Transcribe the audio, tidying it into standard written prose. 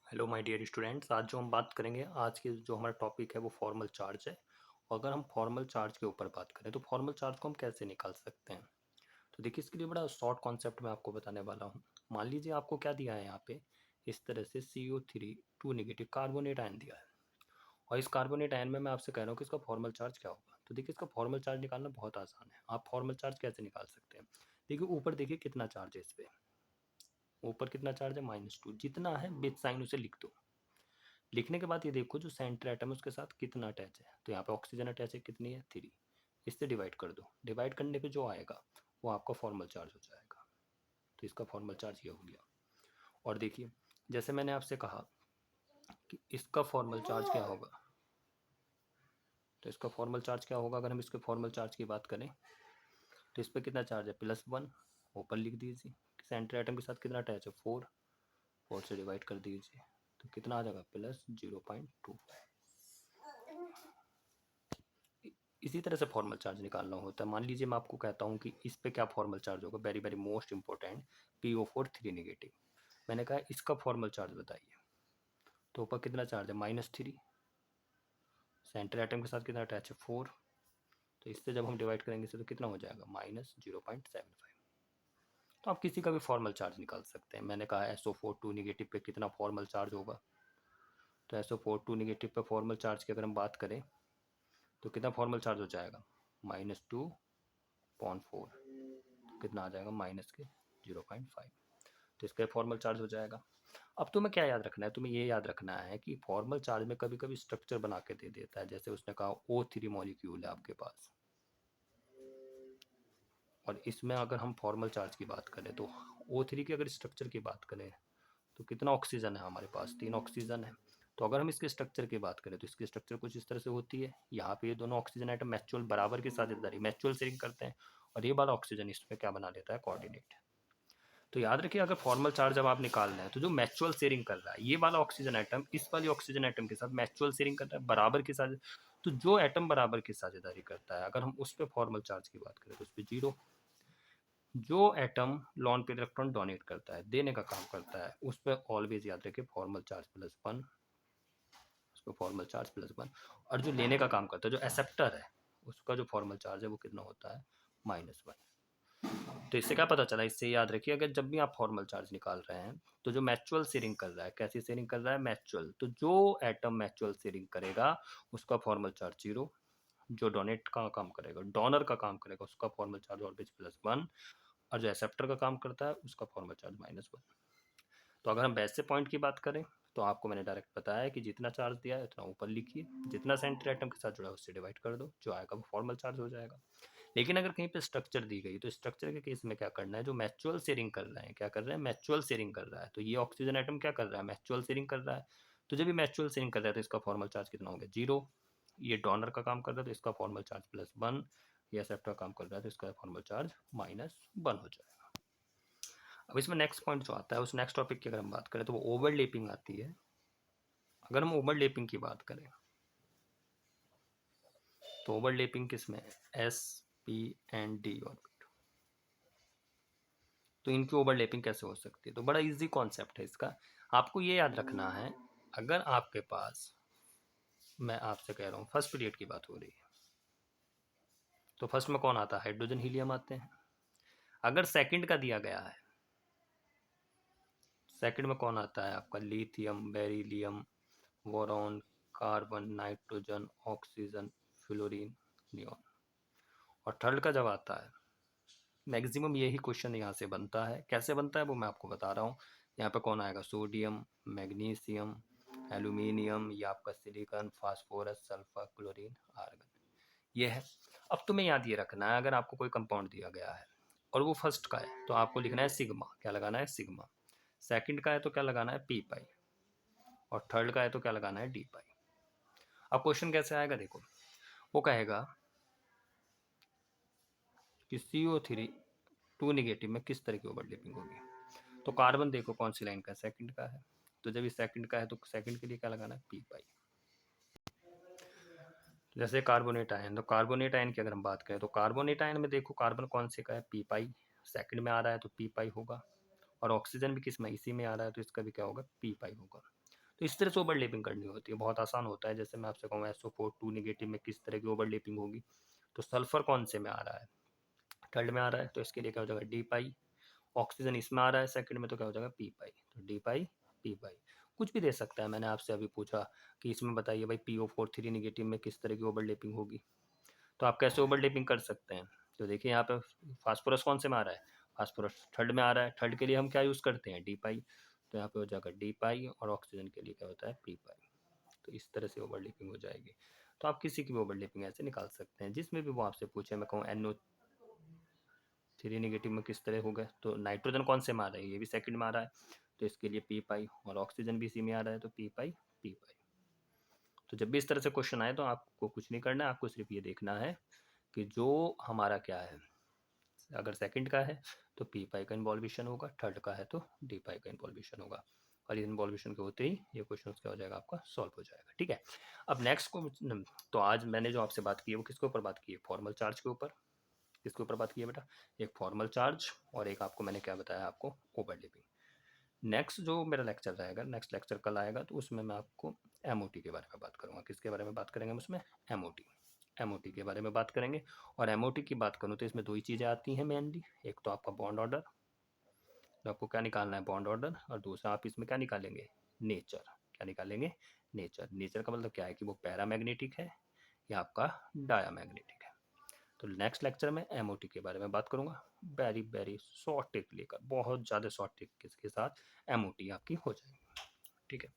Hello my dear students, आज जो हम बात करेंगे, आज के जो हमारा टॉपिक है वो फॉर्मल चार्ज है। और अगर हम फॉर्मल चार्ज के ऊपर बात करें तो फॉर्मल चार्ज को हम कैसे निकाल सकते हैं। तो देखिए, इसके लिए बड़ा शॉर्ट कॉन्सेप्ट मैं आपको बताने वाला हूँ। मान लीजिए आपको क्या दिया है यहाँ पे, इस तरह से CO3 2 नेगेटिव कार्बोनेट आयन दिया है। और इस कार्बोनेट आयन में मैं आपसे कह रहा हूँ कि इसका फॉर्मल चार्ज क्या होगा। तो देखिए, इसका फॉर्मल चार्ज निकालना बहुत आसान है। आप फॉर्मल चार्ज कैसे निकाल सकते हैं। देखिए ऊपर देखिए कितना चार्ज है इस पे, ऊपर कितना चार्ज है -2, जितना है विद साइन उसे लिख दो। लिखने के बाद ये देखो जो सेंटर एटम है उसके साथ कितना अटैच है। तो यहाँ पे ऑक्सीजन अटैच है, कितनी है 3। इससे डिवाइड कर दो, डिवाइड करने पे जो आएगा वो आपका फॉर्मल चार्ज हो जाएगा। तो इसका फॉर्मल चार्ज ये हो गया। और देखिए, जैसे मैंने आपसे कहा कि इसका फॉर्मल चार्ज क्या होगा, तो इसका फॉर्मल चार्ज क्या होगा। अगर हम इसके फॉर्मल चार्ज की बात करें तो इस पर कितना चार्ज है +1, ऊपर लिख दीजिए। सेंटर एटम के साथ कितना अटैच है 4, 4 से डिवाइड कर दीजिए तो कितना आ जाएगा +0.2। इसी तरह से फॉर्मल चार्ज निकालना होता है। मान लीजिए मैं आपको कहता हूँ कि इस पे क्या फॉर्मल चार्ज होगा, very very most important, PO4 3 negative. मैंने कहा इसका फॉर्मल चार्ज बताइए। तो ऊपर कितना चार्ज है -3, सेंटर एटम के साथ कितना अटैच है 4। तो इससे जब हम डिवाइड करेंगे इसे तो कितना हो जाएगा -0.75। तो आप किसी का भी फॉर्मल चार्ज निकाल सकते हैं। मैंने कहा SO4 2 नेगेटिव पे कितना फॉर्मल चार्ज होगा। तो SO4 2 नेगेटिव पे फॉर्मल चार्ज की अगर हम बात करें तो कितना फॉर्मल चार्ज हो जाएगा -2.4। कितना आ जाएगा माइनस के 0.5। तो इसका फॉर्मल चार्ज हो जाएगा। अब तुम्हें क्या याद रखना है, तुम्हें ये याद रखना है कि फॉर्मल चार्ज में कभी कभी स्ट्रक्चर बना के दे देता है। जैसे उसने कहा O3 मॉलिक्यूल है आपके पास, और इसमें अगर हम फॉर्मल चार्ज की बात करें तो O3 की अगर स्ट्रक्चर की बात करें तो कितना ऑक्सीजन है हमारे पास, 3 ऑक्सीजन है। तो अगर हम इसके स्ट्रक्चर की बात करें तो इसकी स्ट्रक्चर कुछ इस तरह से होती है। यहाँ पे ये दोनों ऑक्सीजन आइटम मैच्युअल बराबर की साझेदारी, मैच्युअल शेयरिंग करते हैं। और ये वाला ऑक्सीजन इसमें क्या बना लेता है, कोऑर्डिनेट। तो याद रखिए, अगर फॉर्मल चार्ज जब आप निकाल रहे हैं तो जो मैच्युअल शेयरिंग कर रहा है ये वाला ऑक्सीजन आइटम इस वाली ऑक्सीजन आइटम के साथ मैच्युअल शेयरिंग कर रहा है, बराबर की साझे। तो जो एटम बराबर की साझेदारी करता है, अगर हम उस पर फॉर्मल चार्ज की बात करें तो उस पर 0। जो एटम लॉन पे इलेक्ट्रॉन डोनेट करता है, देने का काम करता है, उस पर ऑलवेज याद रखिए फॉर्मल चार्ज +1, उसको फॉर्मल चार्ज +1। और जो लेने का काम करता है, जो एक्सेप्टर है, उसका जो फॉर्मल चार्ज है वो कितना होता है -1। तो इससे क्या पता चला, इससे याद रखिए अगर जब भी आप फॉर्मल चार्ज निकाल रहे हैं तो जो मैच्युअल शेयरिंग कर रहा है, कैसी शेयरिंग कर रहा है, मैच्युअल। तो जो एटम मैच्युअल शेयरिंग करेगा उसका फॉर्मल चार्ज 0। जो डोनेट का काम करेगा, डोनर का काम करेगा, उसका फॉर्मल चार्ज ऑलवेज +1। और जो एक्सेप्टर का काम करता है उसका फॉर्मल चार्ज -1। तो अगर हम वैसे पॉइंट की बात करें तो आपको मैंने डायरेक्ट बताया कि जितना चार्ज दिया है उतना ऊपर लिखिए, जितना सेंटर एटम के साथ जुड़ा है उससे डिवाइड कर दो, जो आएगा वो फॉर्मल चार्ज हो जाएगा। लेकिन अगर कहीं पे स्ट्रक्चर दी गई तो स्ट्रक्चर के केस में क्या करना है, जो मैच्युअल शेयरिंग कर रहे हैं, क्या कर रहे हैं, मैच्युअल शेयरिंग कर रहा है। तो ये ऑक्सीजन एटम क्या कर रहा है, मैच्युअल शेयरिंग कर रहा है। तो जब ये मैच्युअल शेयरिंग कर रहा है तो इसका फॉर्मल चार्ज कितना हो गया 0। ये डोनर का काम कर रहा है तो इसका फॉर्मल चार्ज +1। ये एक्सेप्टर का काम कर रहा है तो इसका फॉर्मल चार्ज -1 हो जाएगा। अब इसमें नेक्स्ट पॉइंट जो आता है, उस नेक्स्ट टॉपिक की अगर हम बात करें तो वो ओवरलैपिंग आती है। अगर हम ओवरलैपिंग की बात करें तो ओवरलैपिंग किसमें है, S, P and D orbit. तो इनकी ओवरलैपिंग कैसे हो सकती है, तो बड़ा इजी कॉन्सेप्ट है इसका। आपको ये याद रखना है, अगर आपके पास, मैं आपसे कह रहा हूँ फर्स्ट पीरियड की बात हो रही है तो फर्स्ट में कौन आता है, हाइड्रोजन हीलियम आते हैं। अगर सेकंड का दिया गया है, सेकंड में कौन आता है आपका, lithium, beryllium, boron, carbon, nitrogen, oxygen, fluorine, neon. और थर्ड का जब आता है, मैक्सिमम यही क्वेश्चन यहाँ से बनता है। कैसे बनता है वो मैं आपको बता रहा हूँ। यहाँ पे कौन आएगा, सोडियम, मैग्नीशियम, एल्यूमिनियम, या आपका silicon, phosphorus, sulphur, chlorine, argon. ये है। अब तुम्हें याद ये रखना है, अगर आपको कोई कंपाउंड दिया गया है और वो फर्स्ट का है तो आपको लिखना है सिग्मा, क्या लगाना है सिग्मा। सेकंड का है तो क्या लगाना है पी पाई, और थर्ड का है तो क्या लगाना है डी पाई। अब क्वेश्चन कैसे आएगा देखो, वो कहेगा कि CO3 2 नेगेटिव में किस तरह की ओवरलैपिंग होगी। तो कार्बन देखो कौन सी लाइन का है, सेकंड का है। तो जब ये सेकंड का है तो सेकंड के लिए क्या लगाना है पी पाई। जैसे कार्बोनेट आयन, तो कार्बोनेट आयन की अगर हम बात करें तो कार्बोनेट आयन में देखो कार्बन कौन से का है, पी पाई। सेकंड में आ रहा है तो पी पाई होगा। और ऑक्सीजन भी किस में, इसी में आ रहा है तो इसका भी क्या होगा, पी पाई होगा। तो इस तरह से ओवरलैपिंग करनी होती है, बहुत आसान होता है। जैसे मैं आपसे कहूँ SO4 2 नेगेटिव में किस तरह की ओवरलैपिंग होगी, तो सल्फर कौन से में आ रहा है, थर्ड में आ रहा है, तो इसके लिए क्या हो जाएगा डी पाई। ऑक्सीजन इसमें आ रहा है सेकंड में, तो क्या हो जाएगा पी पाई, तो डी पाई पी पाई। कुछ भी दे सकता है। मैंने आपसे अभी पूछा कि इसमें बताइए भाई PO4 3 नेगेटिव में किस तरह की ओवरलैपिंग होगी, तो आप कैसे ओवरलैपिंग कर सकते हैं। तो देखिए यहाँ पे फास्फोरस कौन से में आ रहा है, फास्फोरस थर्ड में आ रहा है, थर्ड के लिए हम क्या यूज़ करते हैं डी पाई, तो यहाँ पे हो जाएगा डी पाई, और ऑक्सीजन के लिए क्या होता है पी पाई। तो इस तरह से ओवरलैपिंग हो जाएगी। तो आप किसी की भी ओवरलैपिंग ऐसे निकाल सकते हैं, जिसमें भी वो आपसे पूछे। मैं कहूँ NO3 नेगेटिव में किस तरह होगा, तो नाइट्रोजन कौन से में आ रहा है, ये भी सेकंड में आ रहा है, तो इसके लिए पी पाई, और ऑक्सीजन भी इसी में आ रहा है, तो पी पाई पी पाई। तो जब भी इस तरह से क्वेश्चन आए तो आपको कुछ नहीं करना है, आपको सिर्फ ये देखना है कि जो हमारा क्या है, अगर सेकंड का है तो पी पाई का इन्वॉल्वेशन होगा, थर्ड का है तो डी पाई का इन्वॉल्वेशन होगा, और इन्वॉल्वेशन के होते ही ये क्वेश्चन क्या हो जाएगा आपका सॉल्व हो जाएगा। ठीक है। अब नेक्स्ट को, तो आज मैंने जो आपसे बात की है वो किसके ऊपर बात की है, फॉर्मल चार्ज के ऊपर। किसके ऊपर बात की है बेटा, एक फॉर्मल चार्ज, और एक आपको मैंने क्या बताया आपको ओवरलैपिंग। नेक्स्ट जो मेरा लेक्चर रहेगा, नेक्स्ट लेक्चर कल आएगा, तो उसमें मैं आपको एमओटी के बारे में बात करूँगा। किसके बारे में बात करेंगे हम उसमें, एमओटी, एमओटी के बारे में बात करेंगे। और एमओटी की बात करूँ तो इसमें दो ही चीज़ें आती हैं मेनली, एक तो आपका बॉन्ड ऑर्डर, तो आपको क्या निकालना है बॉन्ड ऑर्डर, और दूसरा आप इसमें क्या निकालेंगे नेचर। क्या निकालेंगे नेचर। नेचर का मतलब क्या है कि वो पैरामैग्नेटिक है या आपका डायामैग्नेटिक है। तो नेक्स्ट लेक्चर में एमओटी के बारे में बात करूंगा, वेरी वेरी शॉर्ट ट्रिक लेकर, बहुत ज़्यादा शॉर्ट ट्रिक के साथ एमओटी आपकी हो जाएगी। ठीक है।